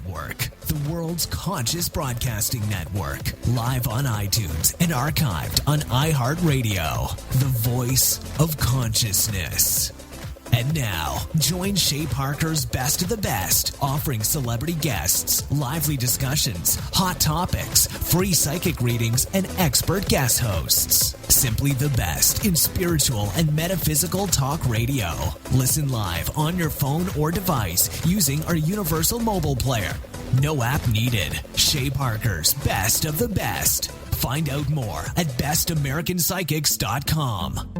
Network, the world's conscious broadcasting network. Live on iTunes and archived on iHeartRadio. The voice of consciousness. And now, join Shay Parker's Best of the Best, offering celebrity guests, lively discussions, hot topics, free psychic readings, and expert guest hosts. Simply the best in spiritual and metaphysical talk radio. Listen live on your phone or device using our universal mobile player. No app needed. Shay Parker's Best of the Best. Find out more at bestamericanpsychics.com.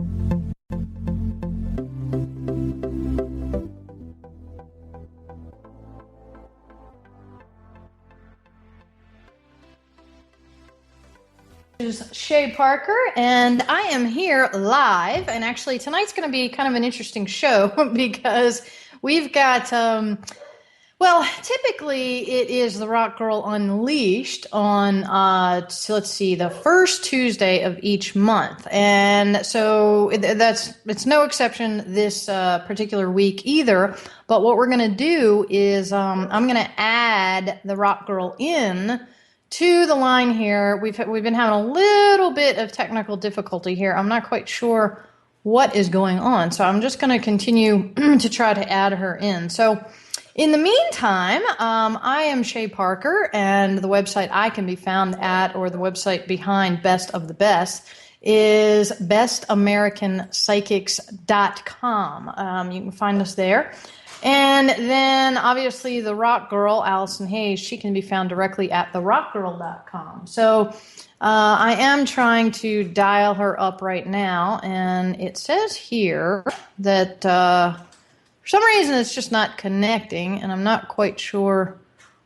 Is Shay Parker, and I am here live. And actually, tonight's going to be kind of an interesting show because we've got, typically it is the Rock Girl Unleashed on, let's see, the first Tuesday of each month. And so it's no exception this particular week either. But what we're going to do is I'm going to add the Rock Girl in to the line here. We've been having a little bit of technical difficulty here. I'm not quite sure what is going on, so I'm just going to continue to try to add her in. So in the meantime, I am Shay Parker, and the website I can be found at, or the website behind Best of the Best, is bestamericanpsychics.com. You can find us there. And then, obviously, the Rock Girl, Allison Hayes, she can be found directly at therockgirl.com. So I am trying to dial her up right now, and it says here that for some reason it's just not connecting, and I'm not quite sure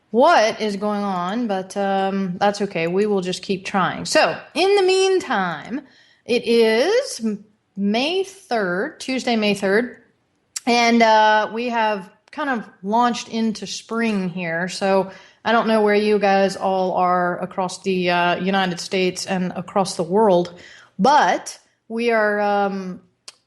what is going on, but that's okay. We will just keep trying. So, in the meantime, it is May 3rd, Tuesday, May 3rd. And we have kind of launched into spring here. So I don't know where you guys all are across the United States and across the world, but we are, I'm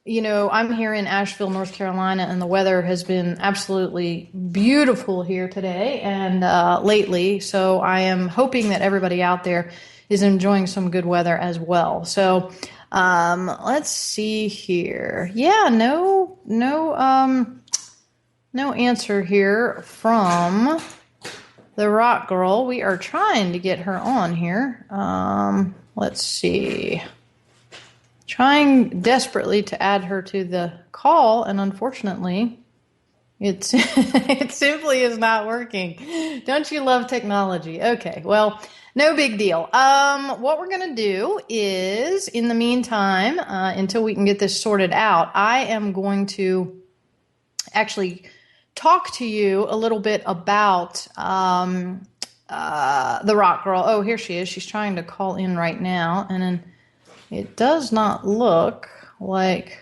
here in Asheville, North Carolina, and the weather has been absolutely beautiful here today and lately. So I am hoping that everybody out there is enjoying some good weather as well. So let's see here. Yeah, no answer here from the Rock Girl. We are trying to get her on here. Let's see. Trying desperately to add her to the call, and unfortunately, it simply is not working. Don't you love technology? Okay, well, no big deal. What we're going to do is, in the meantime, until we can get this sorted out, I am going to actually talk to you a little bit about the Rock Girl. Oh, here she is. She's trying to call in right now, and then it does not look like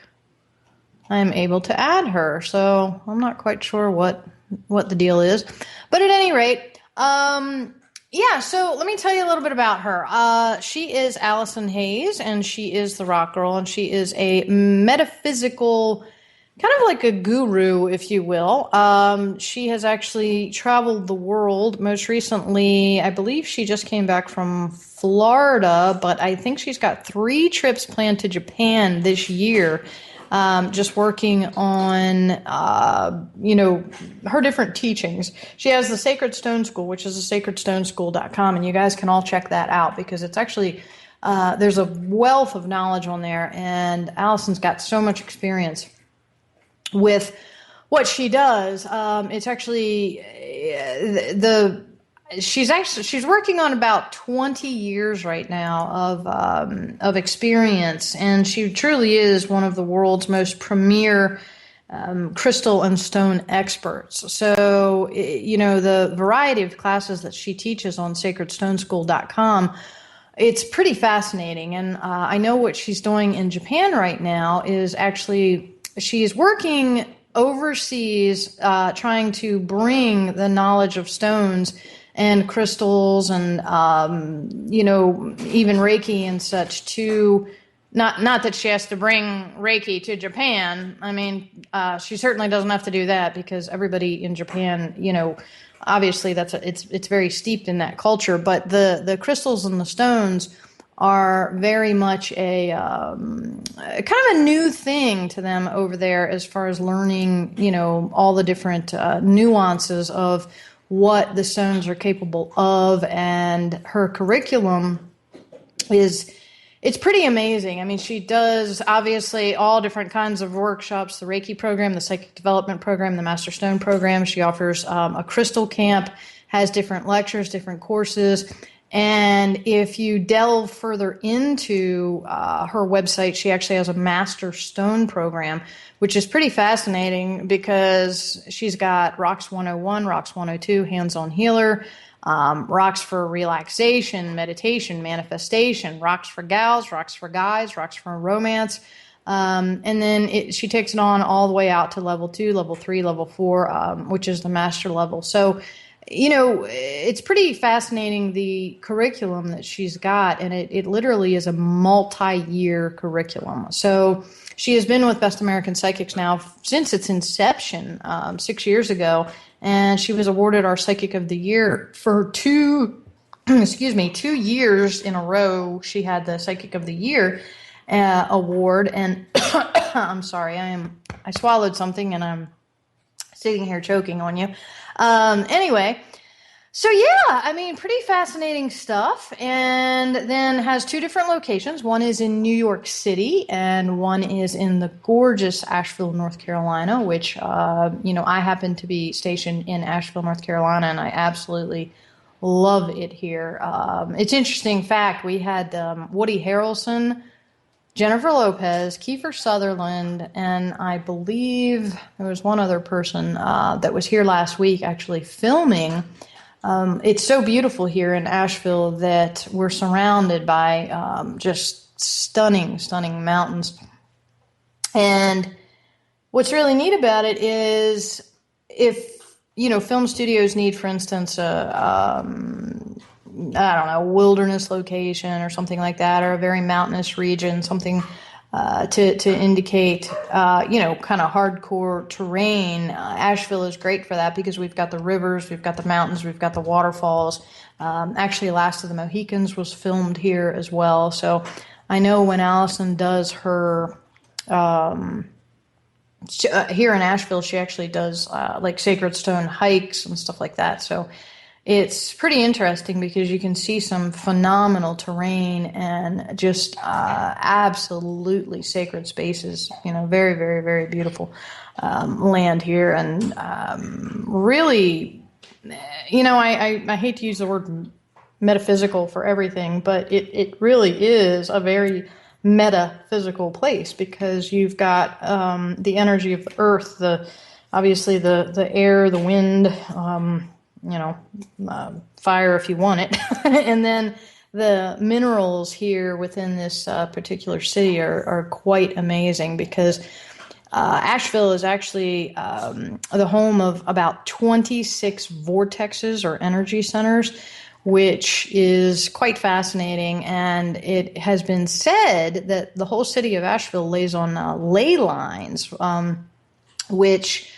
I'm able to add her. So I'm not quite sure what the deal is. But at any rate, yeah, so let me tell you a little bit about her. She is Allison Hayes, and she is the Rock Girl, and she is a metaphysical, kind of like a guru, if you will. She has actually traveled the world. Most recently, I believe she just came back from Florida, but I think she's got 3 trips planned to Japan this year. Just working on, her different teachings. She has the Sacred Stone School, which is sacredstoneschool.com, and you guys can all check that out because it's actually, there's a wealth of knowledge on there, and Allison's got so much experience with what she does. It's actually, she's working on about 20 years right now of experience, and she truly is one of the world's most premier crystal and stone experts. So, the variety of classes that she teaches on sacredstoneschool.com, it's pretty fascinating. And I know what she's doing in Japan right now is actually she's working overseas, trying to bring the knowledge of stones and crystals and, even Reiki and such to not that she has to bring Reiki to Japan. I mean, she certainly doesn't have to do that because everybody in Japan, obviously it's very steeped in that culture. But the crystals and the stones are very much a kind of a new thing to them over there as far as learning, all the different nuances of what the stones are capable of. And her curriculum it's pretty amazing. I mean, she does obviously all different kinds of workshops, the Reiki program, the Psychic Development program, the Master Stone program. She offers a crystal camp, has different lectures, different courses. And if you delve further into her website, she actually has a Master Stone program, which is pretty fascinating because she's got Rocks 101, Rocks 102, Hands-On Healer, rocks for relaxation, meditation, manifestation, rocks for gals, rocks for guys, rocks for romance. And then she takes it on all the way out to level 2, level 3, level 4, which is the master level. So, it's pretty fascinating, the curriculum that she's got, and it literally is a multi-year curriculum. So she has been with Best American Psychics now since its inception, 6 years ago, and she was awarded our Psychic of the Year for 2 years in a row. She had the Psychic of the Year award, and I'm sorry, I swallowed something and I'm sitting here choking on you. Anyway, so yeah, I mean, pretty fascinating stuff. And then has 2 different locations. One is in New York City and one is in the gorgeous Asheville, North Carolina, which, I happen to be stationed in Asheville, North Carolina, and I absolutely love it here. It's interesting fact. We had, Woody Harrelson, Jennifer Lopez, Kiefer Sutherland, and I believe there was one other person that was here last week actually filming. It's so beautiful here in Asheville that we're surrounded by just stunning, stunning mountains. And what's really neat about it is if, film studios need, for instance, wilderness location or something like that, or a very mountainous region, something to indicate, kind of hardcore terrain. Asheville is great for that because we've got the rivers, we've got the mountains, we've got the waterfalls. Actually, Last of the Mohicans was filmed here as well. So I know when Alison does her, here in Asheville, she actually does like sacred stone hikes and stuff like that. So it's pretty interesting because you can see some phenomenal terrain and just absolutely sacred spaces, very, very, very beautiful land here. And really, I hate to use the word metaphysical for everything, but it really is a very metaphysical place because you've got the energy of the earth, obviously the air, the wind, fire if you want it. And then the minerals here within this particular city are quite amazing because Asheville is actually the home of about 26 vortexes or energy centers, which is quite fascinating. And it has been said that the whole city of Asheville lays on ley lines, which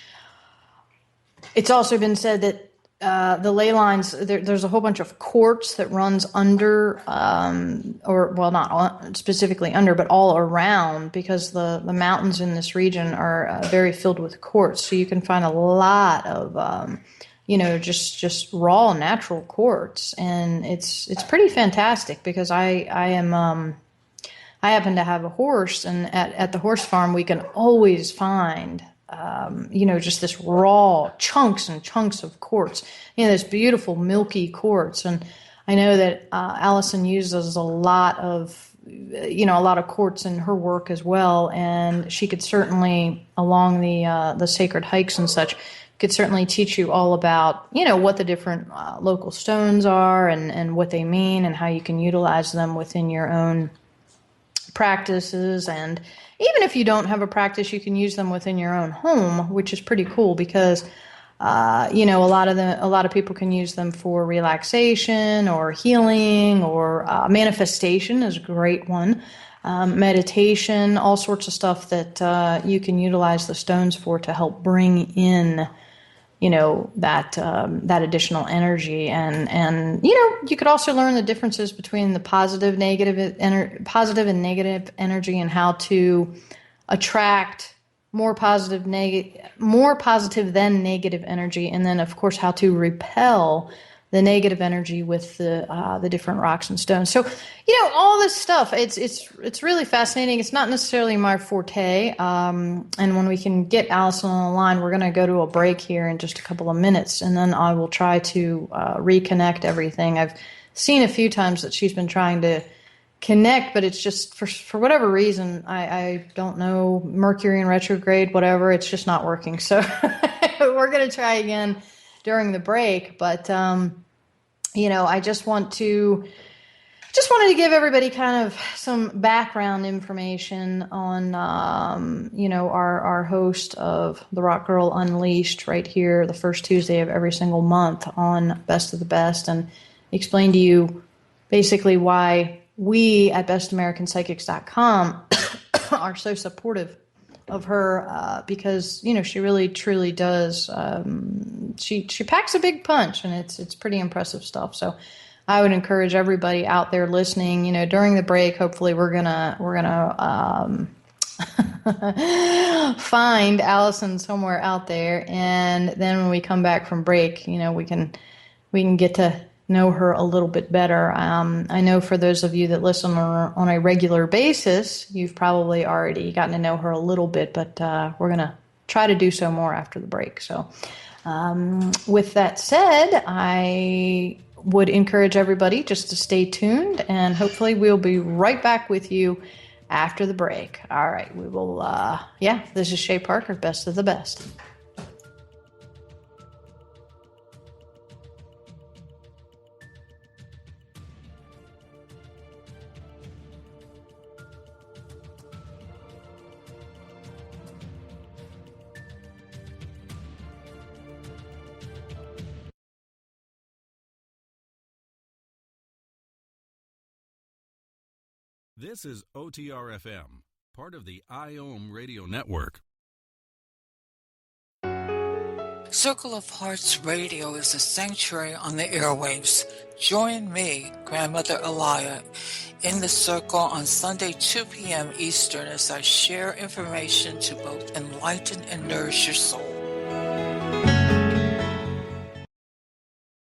it's also been said that the ley lines, there's a whole bunch of quartz that runs under, not specifically under, but all around, because the mountains in this region are very filled with quartz. So you can find a lot of, just raw natural quartz, and it's pretty fantastic because I happen to have a horse, and at the horse farm we can always find just this raw chunks and chunks of quartz, this beautiful milky quartz. And I know that Alison uses a lot of quartz in her work as well. And she could certainly, along the sacred hikes and such, could certainly teach you all about, what the different local stones are and what they mean and how you can utilize them within your own practices. And even if you don't have a practice, you can use them within your own home, which is pretty cool because, a lot of people can use them for relaxation or healing or manifestation is a great one. meditation, all sorts of stuff that you can utilize the stones for to help bring in, that additional energy. And you could also learn the differences between the positive and negative energy, and how to attract more positive than negative energy, and then of course how to repel the negative energy with the different rocks and stones. So all this stuff, it's really fascinating. It's not necessarily my forte, and when we can get Allison on the line, we're going to go to a break here in just a couple of minutes, and then I will try to reconnect everything. I've seen a few times that she's been trying to connect, but it's just for whatever reason, I don't know, Mercury in retrograde, whatever, it's just not working. So we're going to try again during the break. But I just wanted to give everybody kind of some background information on our host of The Rock Girl Unleashed right here the first Tuesday of every single month on Best of the Best, and explain to you basically why we at bestamericanpsychics.com are so supportive of her, because she really truly does. She packs a big punch, and it's pretty impressive stuff. So I would encourage everybody out there listening. During the break, hopefully we're gonna find Allison somewhere out there, and then when we come back from break, we can get to know her a little bit better. I know for those of you that listen on a regular basis, you've probably already gotten to know her a little bit, but we're going to try to do so more after the break. So with that said, I would encourage everybody just to stay tuned, and hopefully we'll be right back with you after the break. All right, we will, this is Shay Parker, Best of the Best. This is OTR-FM, part of the IOM radio network. Circle of Hearts Radio is a sanctuary on the airwaves. Join me, Grandmother Elia, in the circle on Sunday, 2 p.m. Eastern, as I share information to both enlighten and nourish your soul.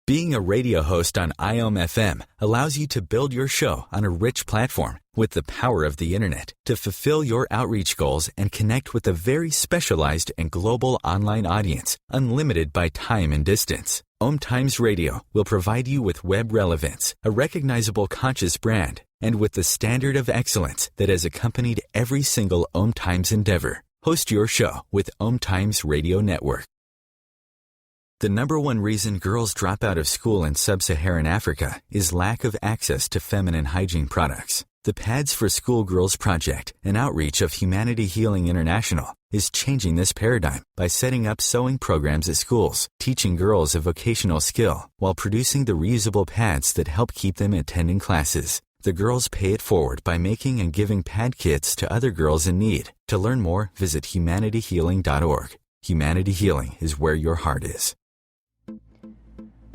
Being a radio host on IOM FM allows you to build your show on a rich platform with the power of the internet to fulfill your outreach goals and connect with a very specialized and global online audience, unlimited by time and distance. OMTimes Radio will provide you with web relevance, a recognizable conscious brand, and with the standard of excellence that has accompanied every single OMTimes endeavor. Host your show with OMTimes Radio Network. The number one reason girls drop out of school in sub-Saharan Africa is lack of access to feminine hygiene products. The Pads for Schoolgirls Project, an outreach of Humanity Healing International, is changing this paradigm by setting up sewing programs at schools, teaching girls a vocational skill, while producing the reusable pads that help keep them attending classes. The girls pay it forward by making and giving pad kits to other girls in need. To learn more, visit humanityhealing.org. Humanity Healing is where your heart is.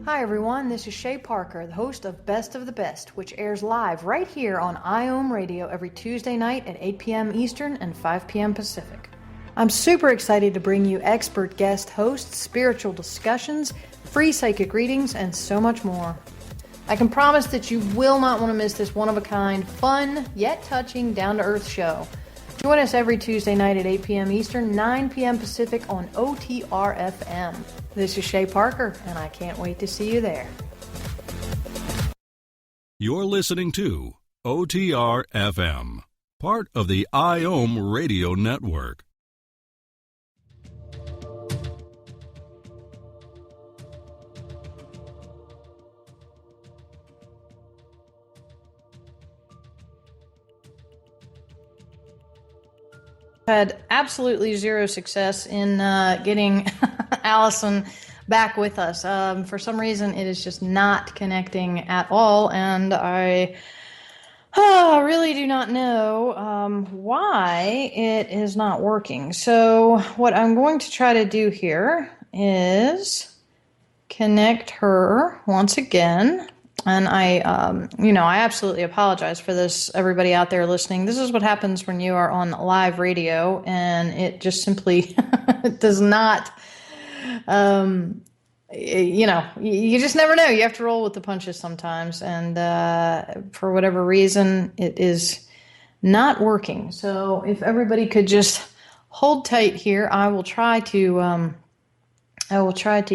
Hi everyone, this is Shay Parker, the host of Best of the Best, which airs live right here on IOM Radio every Tuesday night at 8 p.m. Eastern and 5 p.m. Pacific. I'm super excited to bring you expert guest hosts, spiritual discussions, free psychic readings, and so much more. I can promise that you will not want to miss this one-of-a-kind, fun, yet touching, down-to-earth show. Join us every Tuesday night at 8 p.m. Eastern, 9 p.m. Pacific on OTR-FM. This is Shay Parker, and I can't wait to see you there. You're listening to OTR-FM, part of the IOM radio network. Had absolutely zero success in getting Allison back with us. For some reason, it is just not connecting at all, and I really do not know why it is not working. So what I'm going to try to do here is connect her once again. And I absolutely apologize for this, everybody out there listening. This is what happens when you are on live radio, and it just simply does not, you just never know. You have to roll with the punches sometimes. And for whatever reason, it is not working. So if everybody could just hold tight here, I will try to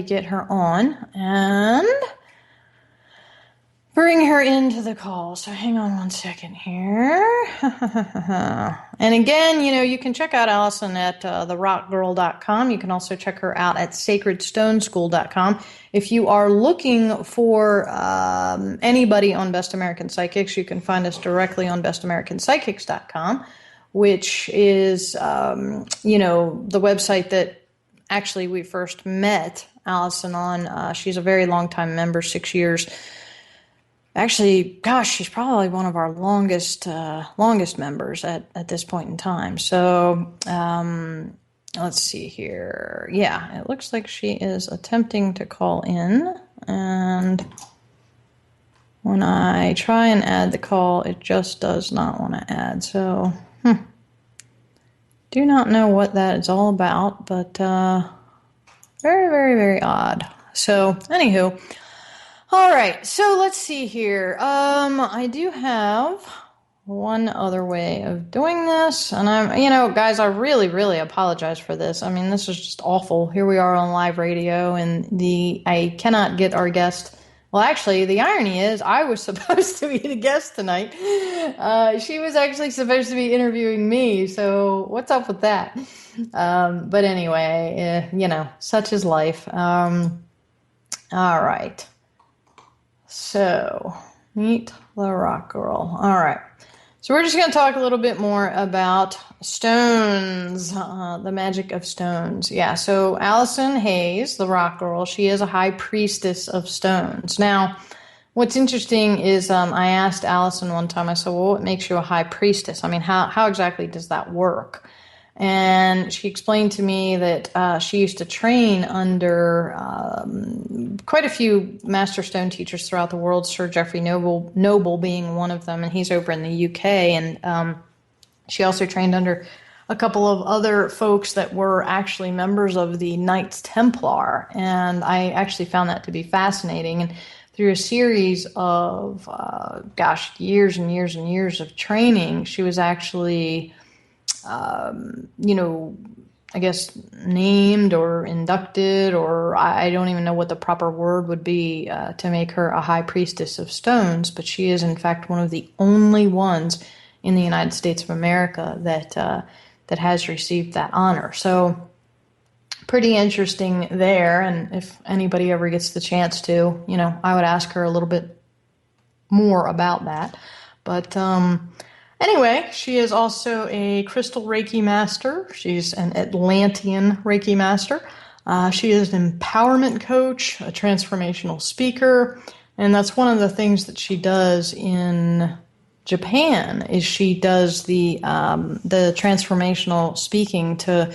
get her on and bring her into the call. So hang on one second here. And again, you can check out Allison at therockgirl.com. You can also check her out at sacredstoneschool.com. If you are looking for anybody on Best American Psychics, you can find us directly on bestamericanpsychics.com, which is, the website that actually we first met Allison on. She's a very long time member, 6 years. Actually, gosh, she's probably one of our longest members at this point in time. So let's see here. Yeah, it looks like she is attempting to call in. And when I try and add the call, it just does not want to add. So, do not know what that is all about, but very, very, very odd. So, anywho. All right, so let's see here. I do have one other way of doing this, and guys, I really, really apologize for this. I mean, this is just awful. Here we are on live radio, and I cannot get our guest. Well, actually, the irony is I was supposed to be the guest tonight. She was actually supposed to be interviewing me, so what's up with that? But anyway, such is life. All right. So, meet the rock girl. All right. So we're just going to talk a little bit more about stones, the magic of stones. Yeah, so Allison Hayes, the rock girl, she is a high priestess of stones. Now, what's interesting is I asked Allison one time, I said, well, what makes you a high priestess? I mean, how exactly does that work? And she explained to me that she used to train under quite a few master stone teachers throughout the world, Sir Geoffrey Noble being one of them, and he's over in the UK. And she also trained under a couple of other folks that were actually members of the Knights Templar. And I actually found that to be fascinating. And through a series of, years and years and years of training, she was actually I guess named or inducted, or I don't even know what the proper word would be to make her a high priestess of stones, but she is in fact one of the only ones in the United States of America that has received that honor. So pretty interesting there, and if anybody ever gets the chance to, I would ask her a little bit more about that. But anyway, she is also a crystal Reiki master. She's an Atlantean Reiki master. She is an empowerment coach, a transformational speaker, and that's one of the things that she does in Japan. Is she does the transformational speaking to,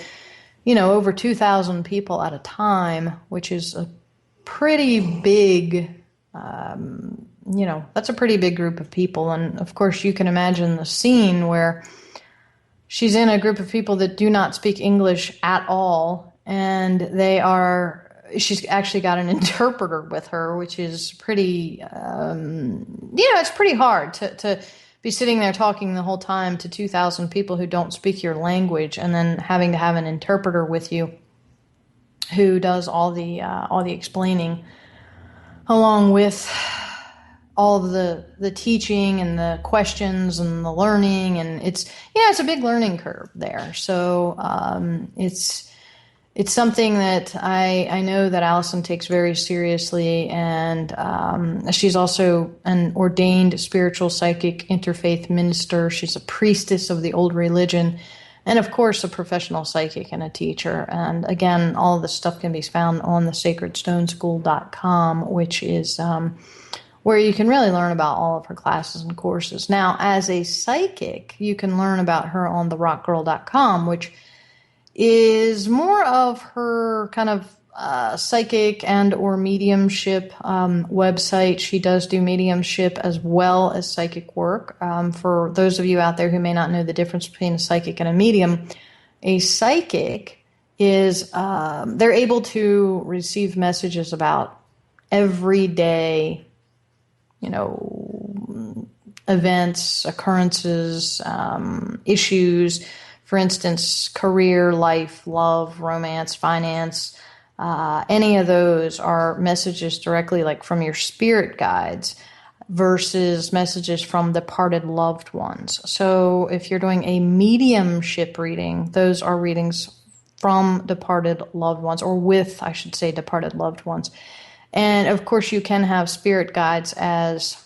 over 2,000 people at a time, which is a pretty big. That's a pretty big group of people. And of course, you can imagine the scene where she's in a group of people that do not speak English at all. And she's actually got an interpreter with her, which is pretty, it's pretty hard to be sitting there talking the whole time to 2,000 people who don't speak your language, and then having to have an interpreter with you who does all the explaining, along with all of the teaching and the questions and the learning. And it's a big learning curve there. So it's something that I know that Alison takes very seriously. And she's also an ordained spiritual psychic interfaith minister. She's a priestess of the old religion, and of course a professional psychic and a teacher. And again, all of this stuff can be found on the sacredstoneschool.com, which is where you can really learn about all of her classes and courses. Now, as a psychic, you can learn about her on therockgirl.com, which is more of her kind of psychic and or mediumship website. She does do mediumship as well as psychic work. For those of you out there who may not know the difference between a psychic and a psychic is they're able to receive messages about everyday, events, occurrences, issues. For instance, career, life, love, romance, finance. Any of those are messages directly like from your spirit guides versus messages from departed loved ones. So if you're doing a mediumship reading, those are readings from departed loved ones, or with, I should say, departed loved ones. And of course, you can have spirit guides as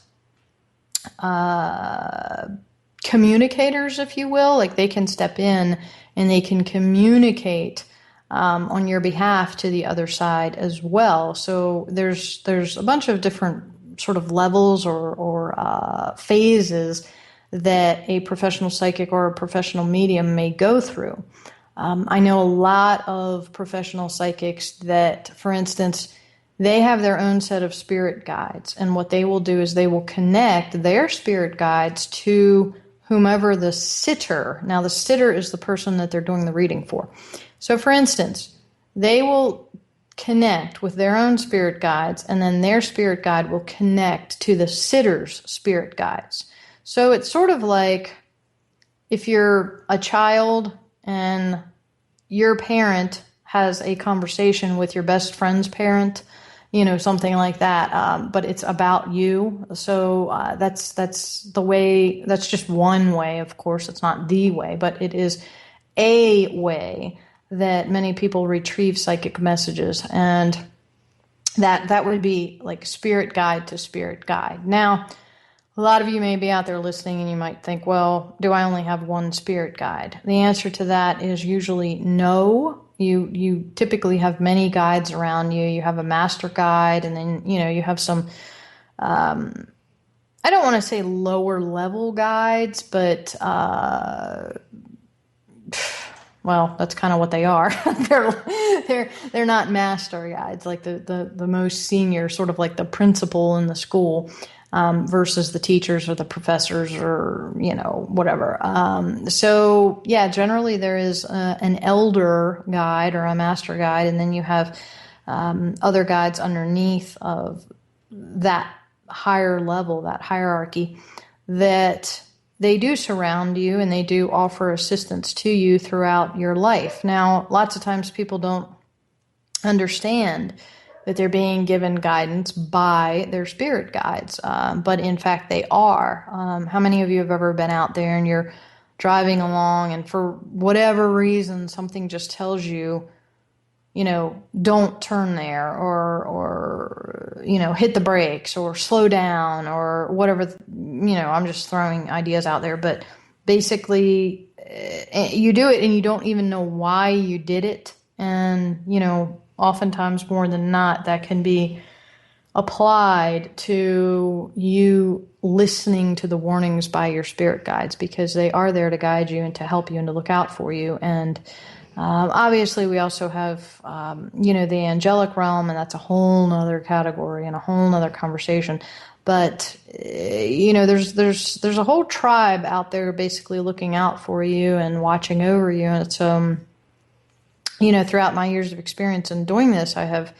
communicators, if you will. Like they can step in and they can communicate on your behalf to the other side as well. So there's a bunch of different sort of levels or phases that a professional psychic or a professional medium may go through. I know a lot of professional psychics that, for instance, they have their own set of spirit guides, and what they will do is they will connect their spirit guides to whomever the sitter. Now, the sitter is the person that they're doing the reading for. So, for instance, they will connect with their own spirit guides, and then their spirit guide will connect to the sitter's spirit guides. So it's sort of like if you're a child and your parent has a conversation with your best friend's parent, something like that, but it's about you. So that's the way. That's just one way. Of course, it's not the way, but it is a way that many people retrieve psychic messages, and that would be like spirit guide to spirit guide. Now, a lot of you may be out there listening and you might think, well, do I only have one spirit guide? The answer to that is usually no. You typically have many guides around you. You have a master guide, and then, you have some, I don't want to say lower level guides, but, well, that's kind of what they are. They're not master guides, like the most senior, sort of like the principal in the school, versus the teachers or the professors or, whatever. So yeah, generally there is an elder guide or a master guide, and then you have other guides underneath of that higher level, that hierarchy, that they do surround you and they do offer assistance to you throughout your life. Now, lots of times people don't understand that they're being given guidance by their spirit guides, but in fact they are. How many of you have ever been out there and you're driving along and for whatever reason something just tells you, don't turn there, or hit the brakes or slow down or whatever, I'm just throwing ideas out there, but basically you do it and you don't even know why you did it. And, oftentimes more than not, that can be applied to you listening to the warnings by your spirit guides, because they are there to guide you and to help you and to look out for you. And obviously we also have, the angelic realm, and that's a whole nother category and a whole nother conversation. But, there's a whole tribe out there basically looking out for you and watching over you. And it's, throughout my years of experience in doing this, I have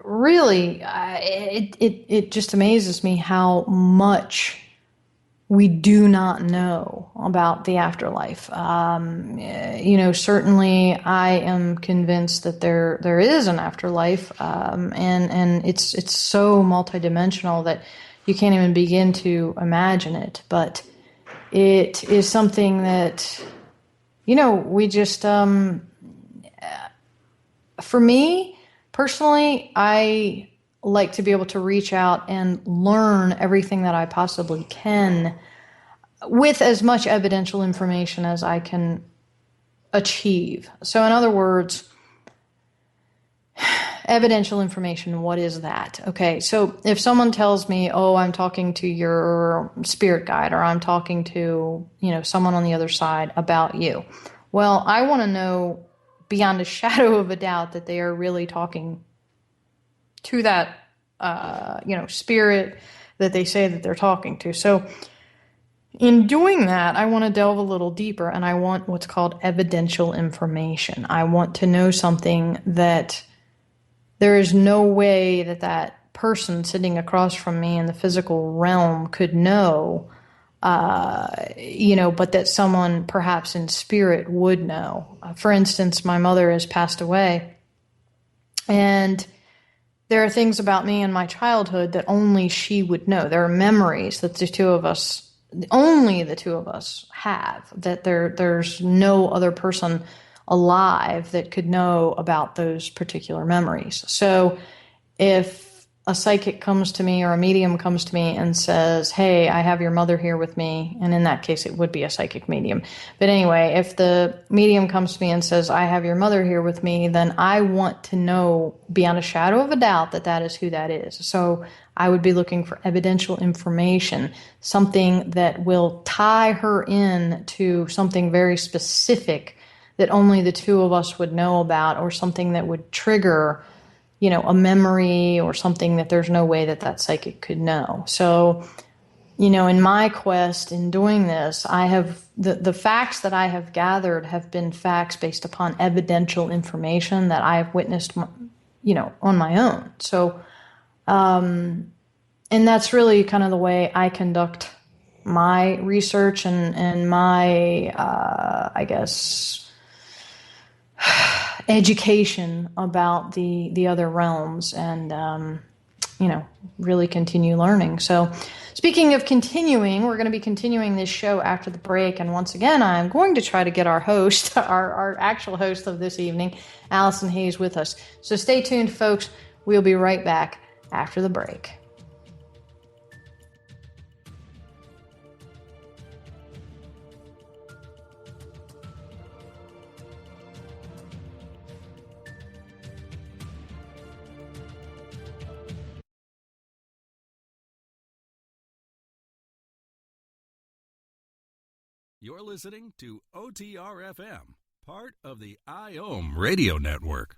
really, it just amazes me how much we do not know about the afterlife. Certainly I am convinced that there is an afterlife, and it's so multidimensional that you can't even begin to imagine it. But it is something that, we just, for me personally, I like to be able to reach out and learn everything that I possibly can with as much evidential information as I can achieve. So in other words, evidential information, what is that? Okay, so if someone tells me, oh, I'm talking to your spirit guide, or I'm talking to, someone on the other side about you, well, I want to know beyond a shadow of a doubt that they are really talking to that, spirit that they say that they're talking to. So in doing that, I want to delve a little deeper, and I want what's called evidential information. I want to know something that there is no way that that person sitting across from me in the physical realm could know, but that someone perhaps in spirit would know. For instance, my mother has passed away, and there are things about me in my childhood that only she would know. There are memories that only the two of us have, that there's no other person alive that could know about those particular memories. So if a psychic comes to me or a medium comes to me and says, hey, I have your mother here with me, and in that case it would be a psychic medium. But anyway, if the medium comes to me and says, I have your mother here with me, then I want to know beyond a shadow of a doubt that that is who that is. So I would be looking for evidential information, something that will tie her in to something very specific that only the two of us would know about, or something that would trigger a memory or something that there's no way that that psychic could know. So, in my quest in doing this, I have the facts that I have gathered have been facts based upon evidential information that I have witnessed, on my own. So, and that's really kind of the way I conduct my research and my, education about the other realms, and really continue learning. So speaking of continuing, we're going to be continuing this show after the break, and once again I'm going to try to get our host, our actual host of this evening, Allison Hayes, with us. So stay tuned, folks. We'll be right back after the break. You're listening to OTR-FM, part of the IOM radio network.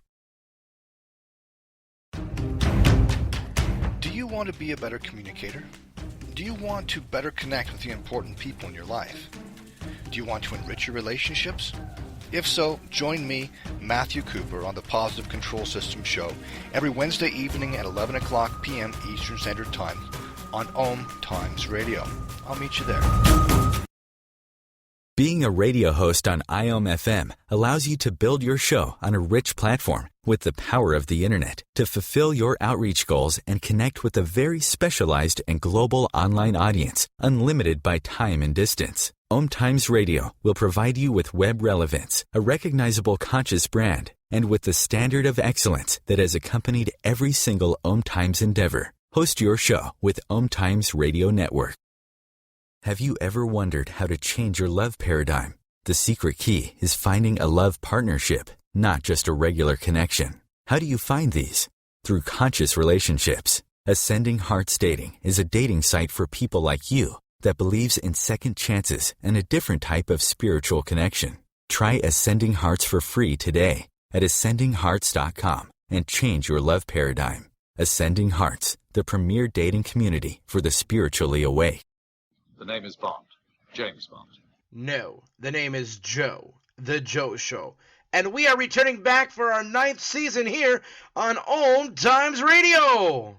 Do you want to be a better communicator? Do you want to better connect with the important people in your life? Do you want to enrich your relationships? If so, join me, Matthew Cooper, on the Positive Control System show every Wednesday evening at 11 o'clock p.m. Eastern Standard Time on OMTimes Radio. I'll meet you there. Being a radio host on IOM FM allows you to build your show on a rich platform with the power of the internet to fulfill your outreach goals and connect with a very specialized and global online audience, unlimited by time and distance. OMTimes Radio will provide you with web relevance, a recognizable conscious brand, and with the standard of excellence that has accompanied every single OMTimes endeavor. Host your show with OMTimes Radio Network. Have you ever wondered how to change your love paradigm? The secret key is finding a love partnership, not just a regular connection. How do you find these? Through conscious relationships. Ascending Hearts Dating is a dating site for people like you that believes in second chances and a different type of spiritual connection. Try Ascending Hearts for free today at ascendinghearts.com and change your love paradigm. Ascending Hearts, the premier dating community for the spiritually awake. The name is Bond. James Bond. No, the name is Joe. The Joe Show. And we are returning back for our 9th season here on OMTimes Radio.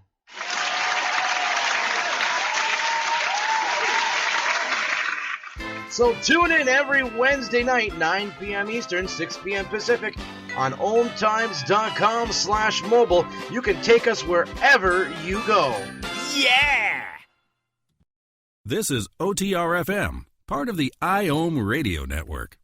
So tune in every Wednesday night, 9 p.m. Eastern, 6 p.m. Pacific, on OMTimes.com/mobile. You can take us wherever you go. Yeah! This is OTR-FM, part of the IOM radio network.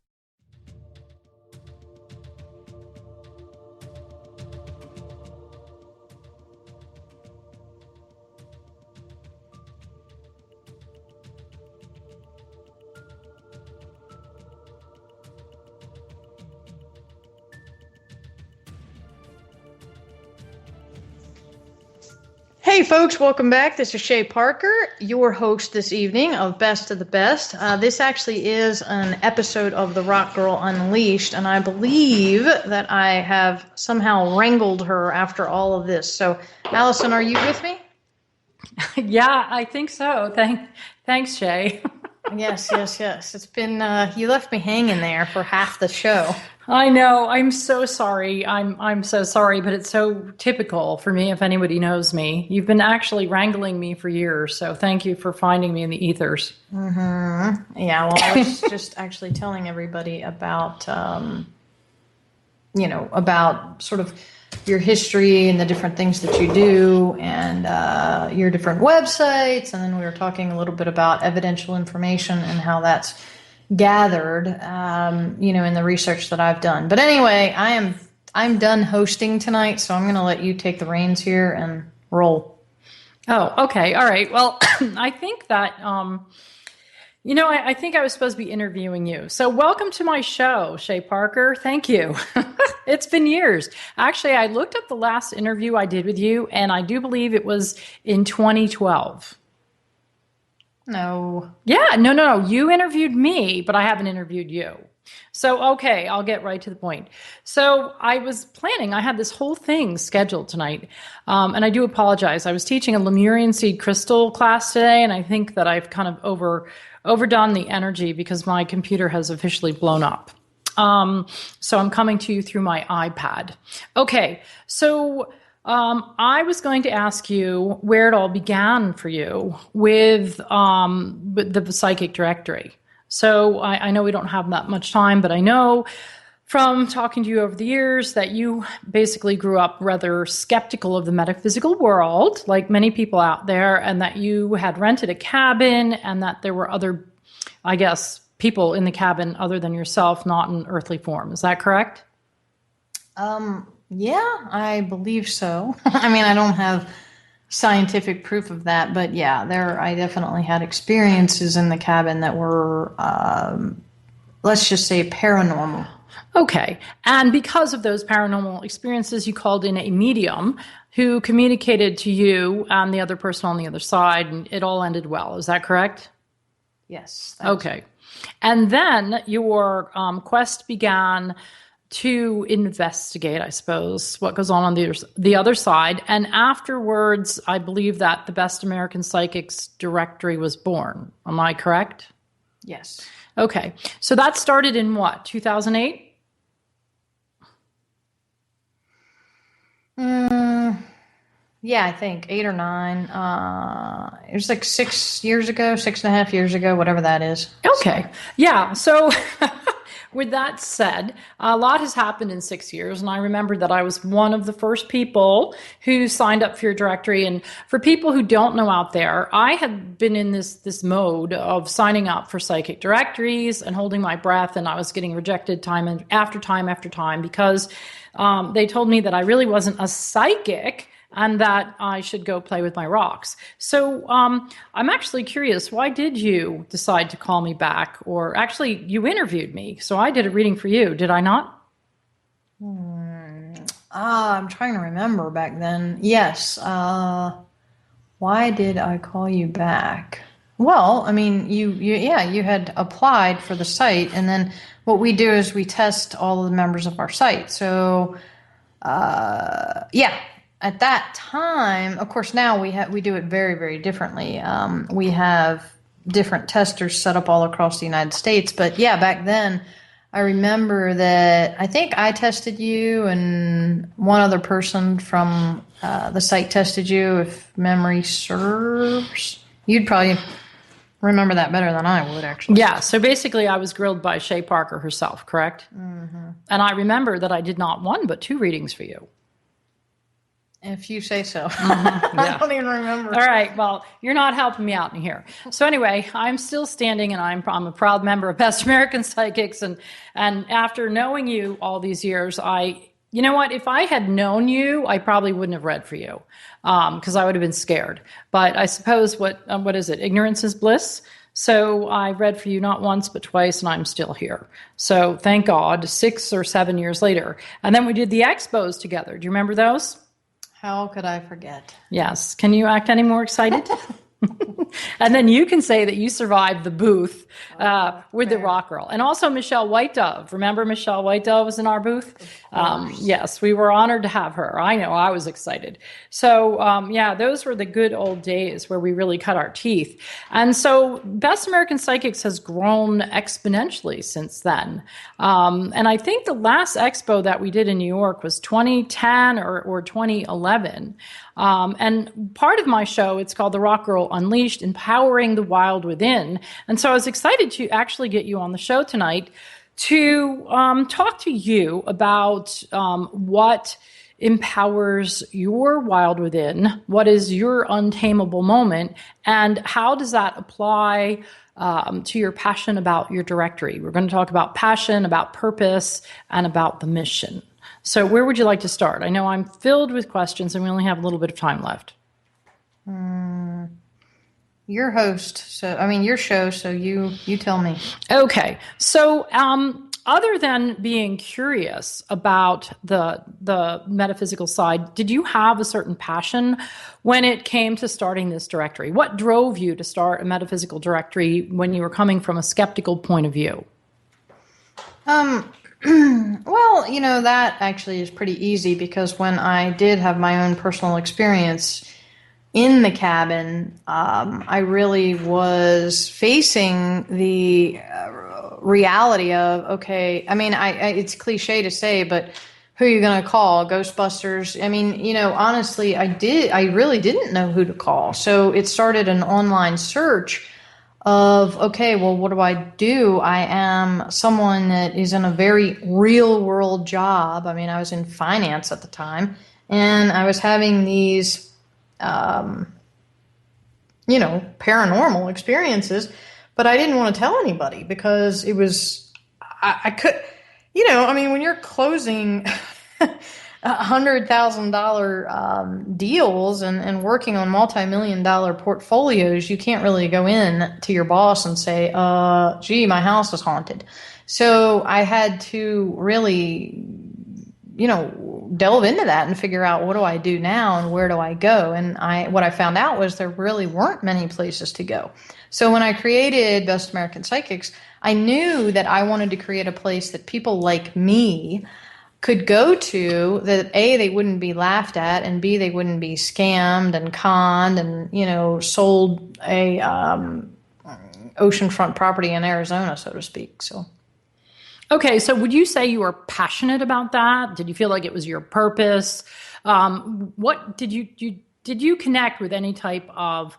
Hey folks, welcome back. This is Shay Parker, your host this evening of Best of the Best. This actually is an episode of The Rock Girl Unleashed, and I believe that I have somehow wrangled her after all of this. So, Allison, are you with me? Yeah, I think so. Thanks, Shay. Yes. It's been, you left me hanging there for half the show. I know. I'm so sorry. I'm so sorry, but it's so typical for me if anybody knows me. You've been actually wrangling me for years, so thank you for finding me in the ethers. Mm-hmm. Yeah, well, I was just actually telling everybody about, about sort of your history and the different things that you do and your different websites. And then we were talking a little bit about evidential information and how that's gathered, in the research that I've done. But anyway, I'm done hosting tonight, so I'm going to let you take the reins here and roll. Oh, okay. All right. Well, I think that, I think I was supposed to be interviewing you. So welcome to my show, Shay Parker. Thank you. It's been years. Actually, I looked up the last interview I did with you, and I do believe it was in 2012. No. Yeah, no. You interviewed me, but I haven't interviewed you. So, okay, I'll get right to the point. So I was planning, I had this whole thing scheduled tonight, and I do apologize. I was teaching a Lemurian seed crystal class today, and I think that I've kind of overdone the energy because my computer has officially blown up. So I'm coming to you through my iPad. Okay, so I was going to ask you where it all began for you with the psychic directory. So I know we don't have that much time, but I know from talking to you over the years that you basically grew up rather skeptical of the metaphysical world, like many people out there, and that you had rented a cabin and that there were other, I guess, people in the cabin other than yourself, not in earthly form. Is that correct? Yeah, I believe so. I mean, I don't have scientific proof of that, but yeah, I definitely had experiences in the cabin that were, let's just say, paranormal. Okay. And because of those paranormal experiences, you called in a medium who communicated to you and the other person on the other side, and it all ended well. Is that correct? Yes. Okay. And then your quest began to investigate, I suppose, what goes on the other side. And afterwards, I believe that the Best American Psychics directory was born. Am I correct? Yes. Okay. So that started in what, 2008? Yeah, I think 8 or 9. It was like 6 years ago, 6.5 years ago, whatever that is. Okay. Yeah. So with that said, a lot has happened in 6 years. And I remember that I was one of the first people who signed up for your directory. And for people who don't know out there, I had been in this mode of signing up for psychic directories and holding my breath. And I was getting rejected time after time because they told me that I really wasn't a psychic and that I should go play with my rocks. So I'm actually curious, why did you decide to call me back? Or actually, you interviewed me, so I did a reading for you, did I not? I'm trying to remember back then. Yes. Why did I call you back? Well, I mean, you had applied for the site, and then what we do is we test all of the members of our site. So, at that time, of course, now we do it very, very differently. We have different testers set up all across the United States. But yeah, back then, I remember that I think I tested you and one other person from the site tested you, if memory serves. You'd probably remember that better than I would, actually. Yeah, so basically I was grilled by Shay Parker herself, correct? Mm-hmm. And I remember that I did not one, but 2 readings for you. If you say so. Mm-hmm. Yeah. I don't even remember. All right. Well, you're not helping me out in here. So anyway, I'm still standing, and I'm a proud member of Best American Psychics. And after knowing you all these years, you know what? If I had known you, I probably wouldn't have read for you because I would have been scared. But I suppose what is it? Ignorance is bliss. So I read for you not once, but twice, and I'm still here. So thank God, 6 or 7 years later. And then we did the expos together. Do you remember those? How could I forget? Yes. Can you act any more excited? And then you can say that you survived the booth with the Rock Girl. And also Michelle White Dove. Remember Michelle White Dove was in our booth? Yes, we were honored to have her. I know, I was excited. So, those were the good old days where we really cut our teeth. And so Best American Psychics has grown exponentially since then. And I think the last expo that we did in New York was 2010 or 2011. And part of my show, it's called The Rock Girl Unleashed, Empowering the Wild Within. And so I was excited to actually get you on the show tonight to talk to you about what empowers your wild within, what is your untamable moment, and how does that apply to your passion about your directory. We're going to talk about passion, about purpose, and about the mission. So where would you like to start? I know I'm filled with questions and we only have a little bit of time left. Your host, your show, so you tell me. Okay. So other than being curious about the metaphysical side, did you have a certain passion when it came to starting this directory? What drove you to start a metaphysical directory when you were coming from a skeptical point of view? Well, that actually is pretty easy because when I did have my own personal experience in the cabin, I really was facing the reality of, okay, it's cliche to say, but who are you going to call? Ghostbusters? Honestly, I really didn't know who to call. So it started an online search of, okay, well, what do? I am someone that is in a very real world job. I was in finance at the time, and I was having these, paranormal experiences, but I didn't want to tell anybody because it was, I could, when you're closing $100,000 deals and working on multi-million-dollar portfolios, you can't really go in to your boss and say, gee, my house is haunted. So I had to really, delve into that and figure out, what do I do now and where do I go? And what I found out was there really weren't many places to go. So when I created Best American Psychics, I knew that I wanted to create a place that people like me could go to, that A, they wouldn't be laughed at, and B, they wouldn't be scammed and conned and, sold a oceanfront property in Arizona, so to speak. So, okay, so would you say you were passionate about that? Did you feel like it was your purpose? What did you connect with any type of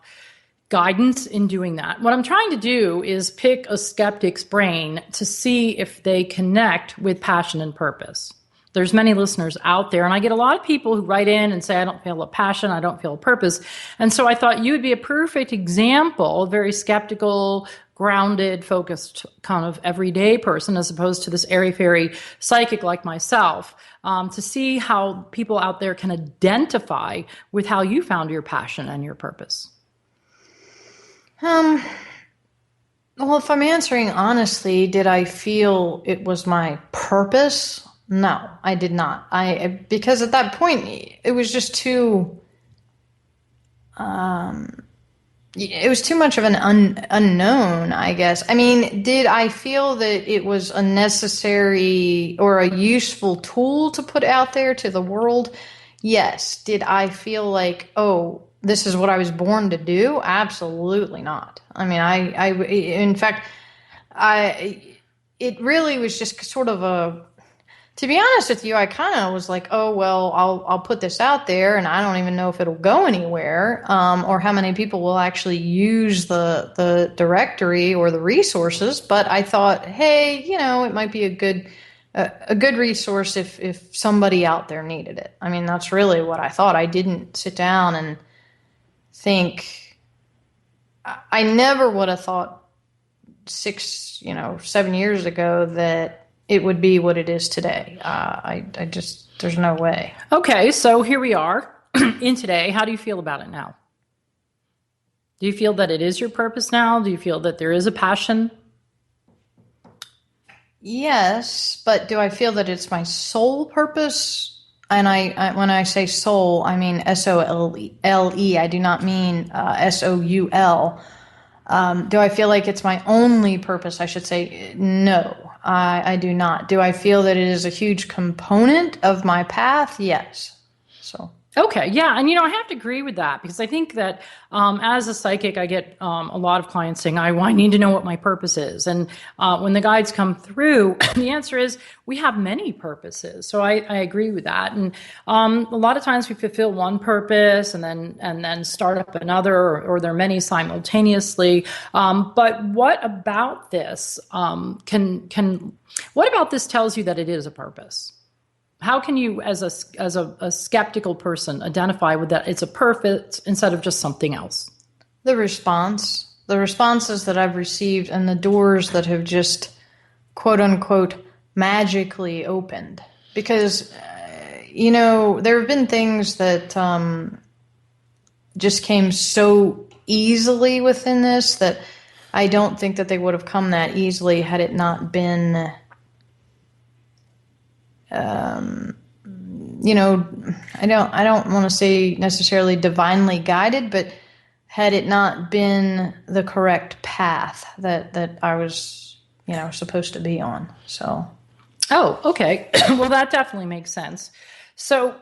guidance in doing that? What I'm trying to do is pick a skeptic's brain to see if they connect with passion and purpose. There's many listeners out there, and I get a lot of people who write in and say, I don't feel a passion, I don't feel a purpose. And so I thought you would be a perfect example, a very skeptical, grounded, focused, kind of everyday person, as opposed to this airy-fairy psychic like myself, to see how people out there can identify with how you found your passion and your purpose. Well, if I'm answering honestly, did I feel it was my purpose? No, I did not. Because at that point, it was just too, it was too much of an unknown, I guess. Did I feel that it was a necessary or a useful tool to put out there to the world? Yes. Did I feel like, oh, this is what I was born to do? Absolutely not. In fact, it really was just sort of to be honest with you, I kind of was like, oh, well, I'll put this out there and I don't even know if it'll go anywhere, or how many people will actually use the directory or the resources. But I thought, hey, it might be a good resource if somebody out there needed it. That's really what I thought. I didn't sit down and think. I never would have thought 7 years ago that it would be what it is today. There's no way. Okay, so here we are in today. How do you feel about it now? Do you feel that it is your purpose now? Do you feel that there is a passion? Yes, but do I feel that it's my sole purpose? I when I say soul, I mean SOLE. I do not mean SOUL. Do I feel like it's my only purpose? I should say no. I do not. Do I feel that it is a huge component of my path? Yes. So. Okay, yeah, and I have to agree with that, because I think that as a psychic, I get a lot of clients saying, I need to know what my purpose is. And when the guides come through, the answer is we have many purposes. So I agree with that. And a lot of times we fulfill one purpose and then start up another, or there are many simultaneously. But what about this what about this tells you that it is a purpose? How can you, as a skeptical person, identify with that it's a purpose instead of just something else? The responses that I've received, and the doors that have just, quote unquote, magically opened. Because, there have been things that just came so easily within this that I don't think that they would have come that easily had it not been... I don't want to say necessarily divinely guided, but had it not been the correct path that I was, supposed to be on. So. Oh, okay. Well, that definitely makes sense. So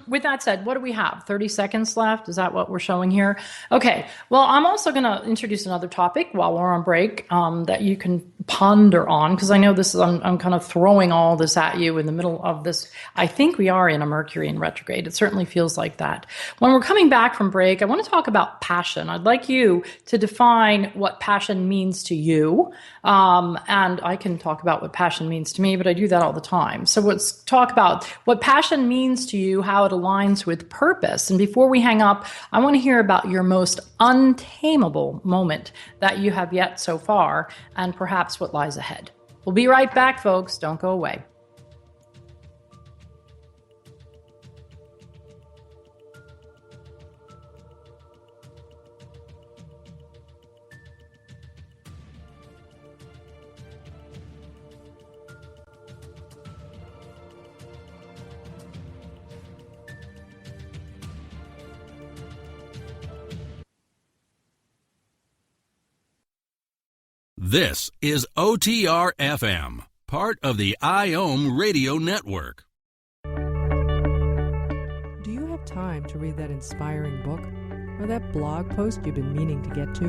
with that said, what do we have? 30 seconds left? Is that what we're showing here? Okay. Well, I'm also going to introduce another topic while we're on break that you can ponder on, because I know this is, I'm kind of throwing all this at you in the middle of this. I think we are in a Mercury in retrograde. It certainly feels like that. When we're coming back from break, I want to talk about passion. I'd like you to define what passion means to you. And I can talk about what passion means to me, but I do that all the time. So let's talk about what passion means to you, how it aligns with purpose. And before we hang up, I want to hear about your most untamable moment that you have yet so far, and perhaps what lies ahead. We'll be right back, folks. Don't go away. This is OTR FM, part of the IOM radio network. Do you have time to read that inspiring book or that blog post you've been meaning to get to?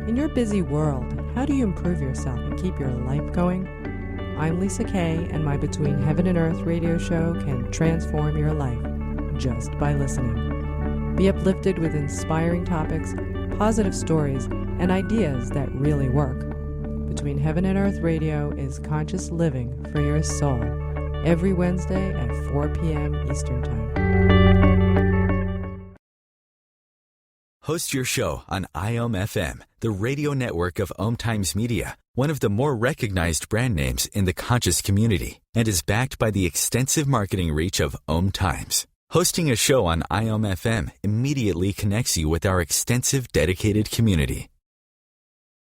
In your busy world, how do you improve yourself and keep your life going? I'm Lisa Kay, and my Between Heaven and Earth radio show can transform your life just by listening. Be uplifted with inspiring topics, positive stories, and ideas that really work. Between Heaven and Earth Radio is conscious living for your soul, every Wednesday at 4 p.m. Eastern Time. Host your show on IOM FM, the radio network of OMTimes Media, one of the more recognized brand names in the conscious community, and is backed by the extensive marketing reach of OMTimes. Hosting a show on IOM FM immediately connects you with our extensive dedicated community.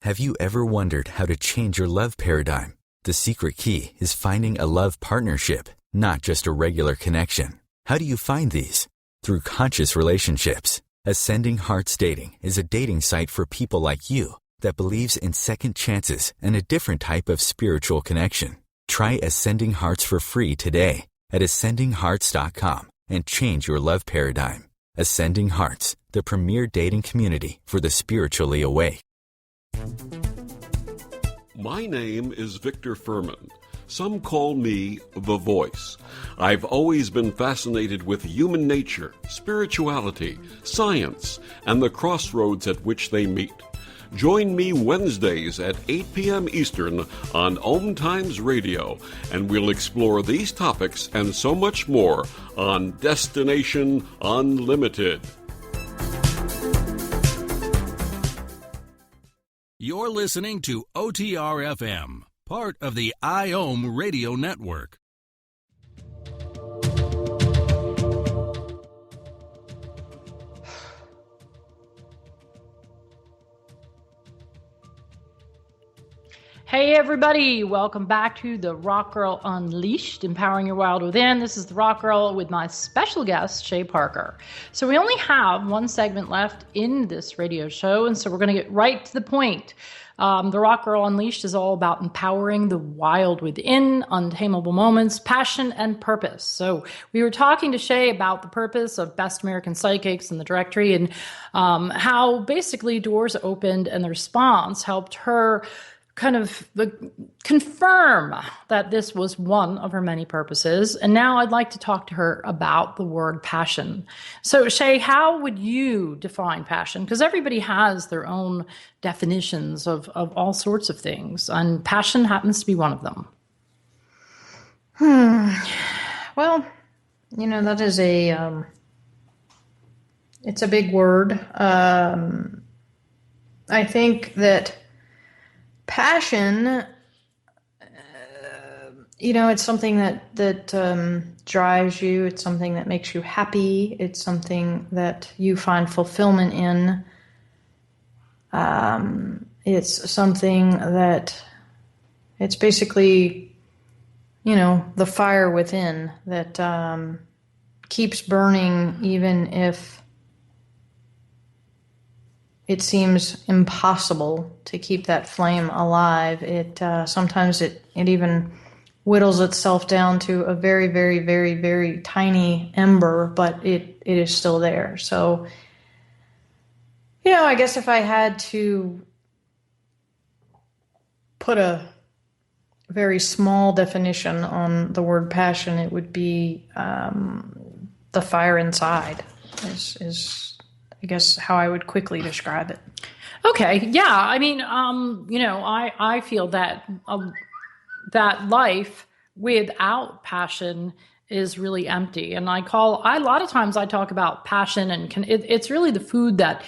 Have you ever wondered how to change your love paradigm? The secret key is finding a love partnership, not just a regular connection. How do you find these? Through conscious relationships. Ascending Hearts Dating is a dating site for people like you that believes in second chances and a different type of spiritual connection. Try Ascending Hearts for free today at ascendinghearts.com and change your love paradigm. Ascending Hearts, the premier dating community for the spiritually awake. My name is Victor Furman. Some call me the Voice. I've always been fascinated with human nature, spirituality, science, and the crossroads at which they meet. Join me Wednesdays at 8 p.m. Eastern on OMTimes Radio, and we'll explore these topics and so much more on Destination Unlimited. You're listening to OTR FM, part of the IOM radio network. Hey everybody, welcome back to the Rock Girl Unleashed, Empowering Your Wild Within. This is the Rock Girl with my special guest, Shay Parker. So we only have one segment left in this radio show, and so we're going to get right to the point. The Rock Girl Unleashed is all about empowering the wild within, untamable moments, passion, and purpose. So we were talking to Shay about the purpose of Best American Psychics and the directory, and how basically doors opened and the response helped her kind of confirm that this was one of her many purposes. And now I'd like to talk to her about the word passion. So Shay, how would you define passion? Because everybody has their own definitions of all sorts of things, and passion happens to be one of them. Well, that is it's a big word. I think that passion, it's something that drives you. It's something that makes you happy. It's something that you find fulfillment in. It's something that it's basically, the fire within that keeps burning even if it seems impossible to keep that flame alive. It sometimes it even whittles itself down to a very, very, very, very tiny ember, but it is still there. So, I guess if I had to put a very small definition on the word passion, it would be the fire inside is I guess how I would quickly describe it. Okay. Yeah. I mean, I feel that that life without passion is really empty. And a lot of times I talk about passion, and it's really the food that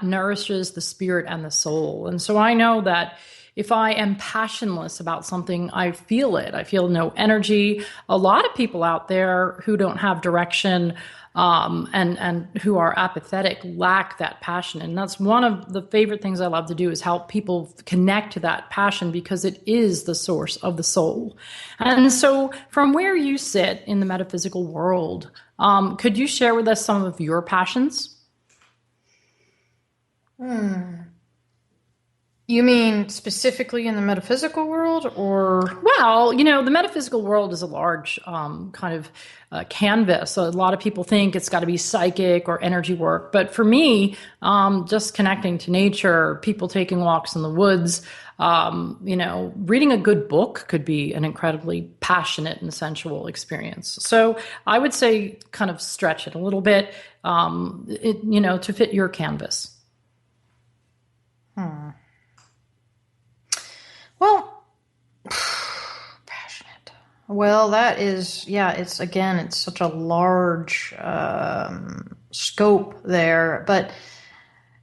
nourishes the spirit and the soul. And so I know that if I am passionless about something, I feel it. I feel no energy. A lot of people out there who don't have direction, and who are apathetic lack that passion. And that's one of the favorite things I love to do, is help people connect to that passion, because it is the source of the soul. And so from where you sit in the metaphysical world, could you share with us some of your passions? You mean specifically in the metaphysical world, or? Well, the metaphysical world is a large kind of canvas. So a lot of people think it's got to be psychic or energy work. But for me, just connecting to nature, people taking walks in the woods, reading a good book could be an incredibly passionate and sensual experience. So I would say kind of stretch it a little bit, to fit your canvas. Well, passionate. Well, that is, it's such a large scope there. But,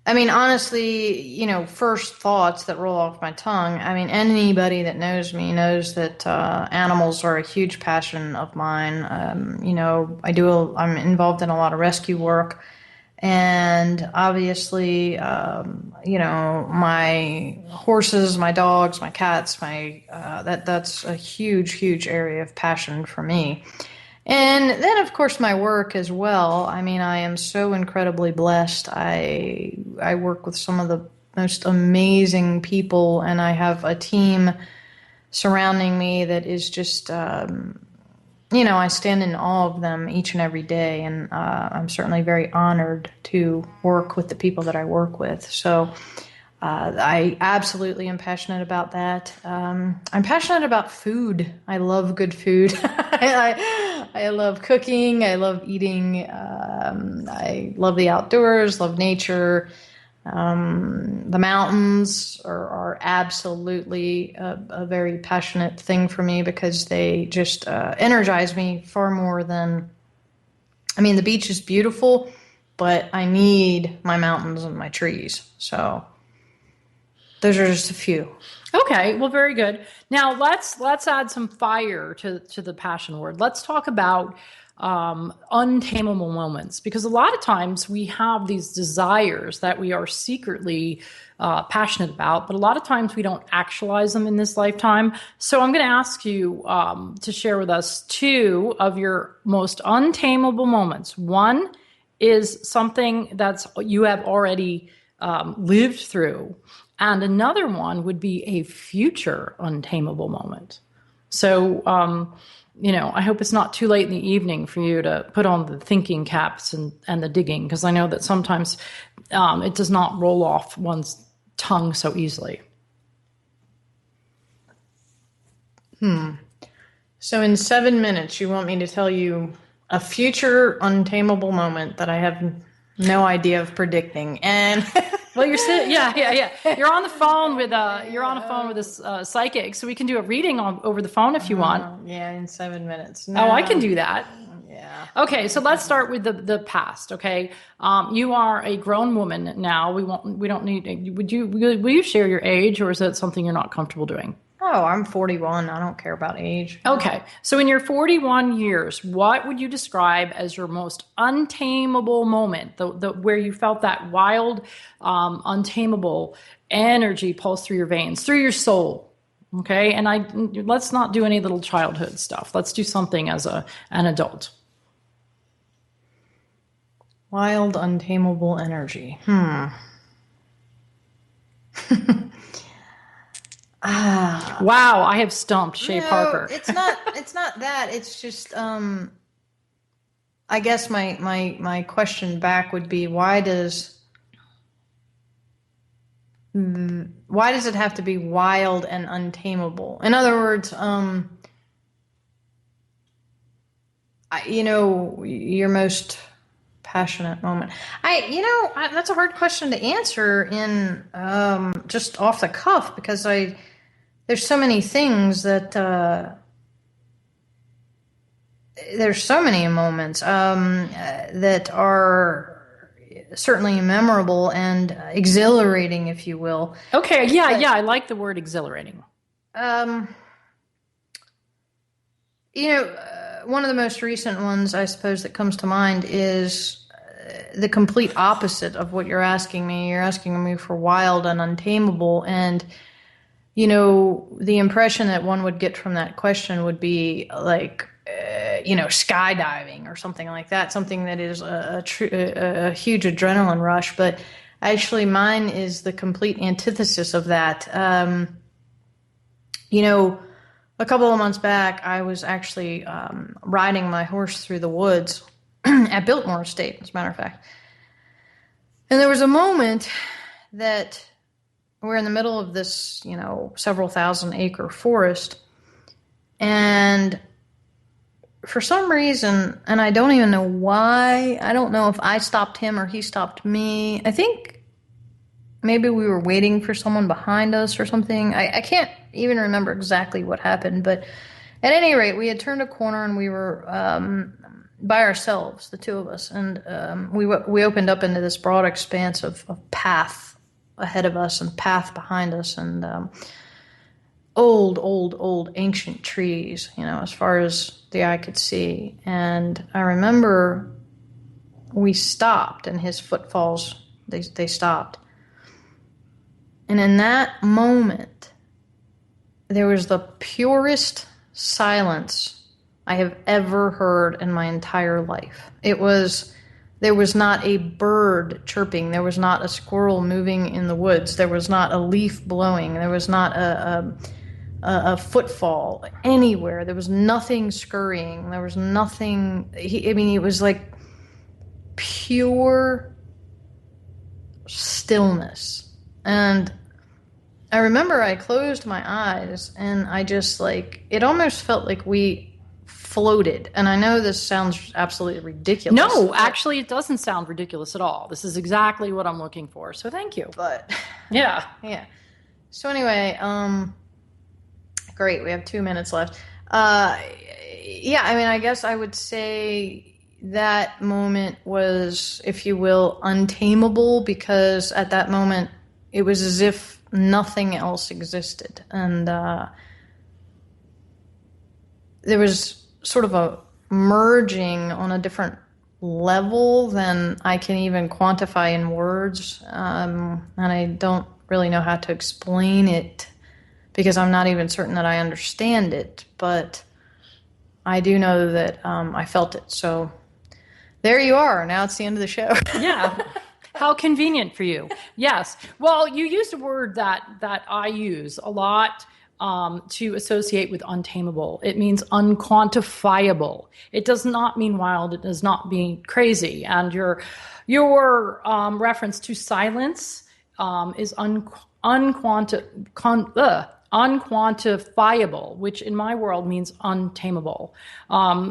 I mean, honestly, first thoughts that roll off my tongue, I mean, anybody that knows me knows that animals are a huge passion of mine. I'm involved in a lot of rescue work. And obviously, my horses, my dogs, my cats, that's a huge, huge area of passion for me. And then, of course, my work as well. I mean, I am so incredibly blessed. I work with some of the most amazing people, and I have a team surrounding me that is just, I stand in awe of them each and every day, and I'm certainly very honored to work with the people that I work with. So I absolutely am passionate about that. I'm passionate about food. I love good food. I love cooking. I love eating. I love the outdoors, love nature. The mountains are absolutely a very passionate thing for me, because they just energize me far more than, the beach is beautiful, but I need my mountains and my trees. So those are just a few. Okay, well, very good. Now let's add some fire to the passion word. Let's talk about untamable moments, because a lot of times we have these desires that we are secretly passionate about, but a lot of times we don't actualize them in this lifetime. So I'm going to ask you to share with us 2 of your most untamable moments. One is something that's you have already lived through, and another one would be a future untamable moment. So, I hope it's not too late in the evening for you to put on the thinking caps and the digging, because I know that sometimes it does not roll off one's tongue so easily. So in 7 minutes, you want me to tell you a future untamable moment that I have no idea of predicting, and well, you're sitting, yeah. You're on the phone with this psychic, so we can do a reading over the phone if you want. Yeah, in 7 minutes. No. Oh, I can do that. Yeah. Okay, so let's start with the past. Okay, you are a grown woman now. We don't need. Will you share your age, or is that something you're not comfortable doing? Oh, I'm 41. I don't care about age. Okay. So in your 41 years, what would you describe as your most untamable moment, the where you felt that wild, untamable energy pulse through your veins, through your soul? Okay. And let's not do any little childhood stuff. Let's do something as an adult. Wild, untamable energy. Wow, I have stumped Shay Parker. It's not that. It's just I guess my question back would be, why does it have to be wild and untamable? In other words, your most passionate moment. That's a hard question to answer in just off the cuff, because there's so many things that there's so many moments that are certainly memorable and exhilarating, if you will. Okay, yeah, I like the word exhilarating. One of the most recent ones, I suppose, that comes to mind is the complete opposite of what you're asking me. You're asking me for wild and untamable, and the impression that one would get from that question would be like, skydiving or something like that, something that is a huge adrenaline rush. But actually, mine is the complete antithesis of that. A couple of months back, I was actually riding my horse through the woods at Biltmore Estate, as a matter of fact. And there was a moment that we're in the middle of this, several thousand acre forest. And for some reason, and I don't even know why, I don't know if I stopped him or he stopped me. I think maybe we were waiting for someone behind us or something. I can't even remember exactly what happened. But at any rate, we had turned a corner and we were by ourselves, the two of us. And we opened up into this broad expanse of path ahead of us and path behind us, and old ancient trees, as far as the eye could see. And I remember we stopped, and his footfalls, they stopped. And in that moment, there was the purest silence I have ever heard in my entire life. There was not a bird chirping. There was not a squirrel moving in the woods. There was not a leaf blowing. There was not a footfall anywhere. There was nothing scurrying. There was nothing. It was like pure stillness. And I remember I closed my eyes and I just it almost felt like we floated. And I know this sounds absolutely ridiculous. No, actually, it doesn't sound ridiculous at all. This is exactly what I'm looking for. So thank you. But yeah. So anyway, great. We have 2 minutes left. I guess I would say that moment was, if you will, untamable, because at that moment it was as if nothing else existed. And there was sort of a merging on a different level than I can even quantify in words. And I don't really know how to explain it because I'm not even certain that I understand it. But I do know that I felt it. So there you are. Now it's the end of the show. Yeah. How convenient for you. Yes. Well, you used a word that I use a lot to associate with untamable. It means unquantifiable. It does not mean wild. It does not mean crazy. And your reference to silence is unquantifiable, which in my world means untamable.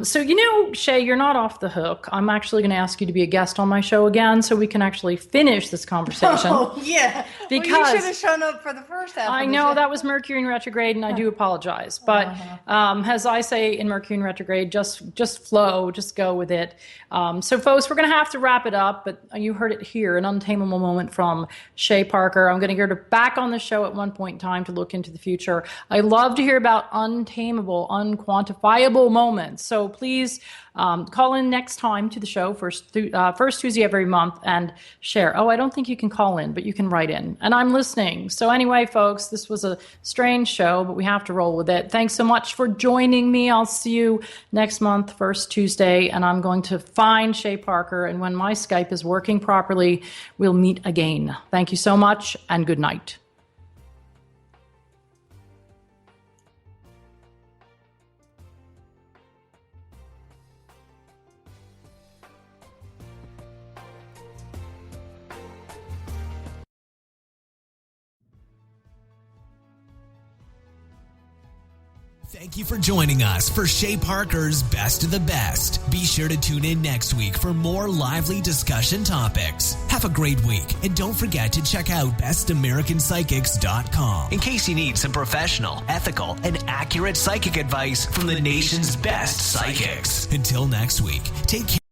So, Shay, you're not off the hook. I'm actually going to ask you to be a guest on my show again so we can actually finish this conversation. Oh, yeah. Because you should have shown up for the first half. I know that was Mercury in retrograde, and I do apologize. But as I say in Mercury in retrograde, just flow, just go with it. So, folks, we're going to have to wrap it up, but you heard it here, an untamable moment from Shay Parker. I'm going to get her back on the show at one point in time to look into the future. I love to hear about untamable, unquantifiable moments. So please call in next time to the show, first Tuesday every month, and share. Oh, I don't think you can call in, but you can write in. And I'm listening. So anyway, folks, this was a strange show, but we have to roll with it. Thanks so much for joining me. I'll see you next month, first Tuesday, and I'm going to find Shay Parker. And when my Skype is working properly, we'll meet again. Thank you so much, and good night. Thank you for joining us for Shay Parker's Best of the Best. Be sure to tune in next week for more lively discussion topics. Have a great week, and don't forget to check out bestamericanpsychics.com in case you need some professional, ethical, and accurate psychic advice from the nation's best psychics. Until next week, take care.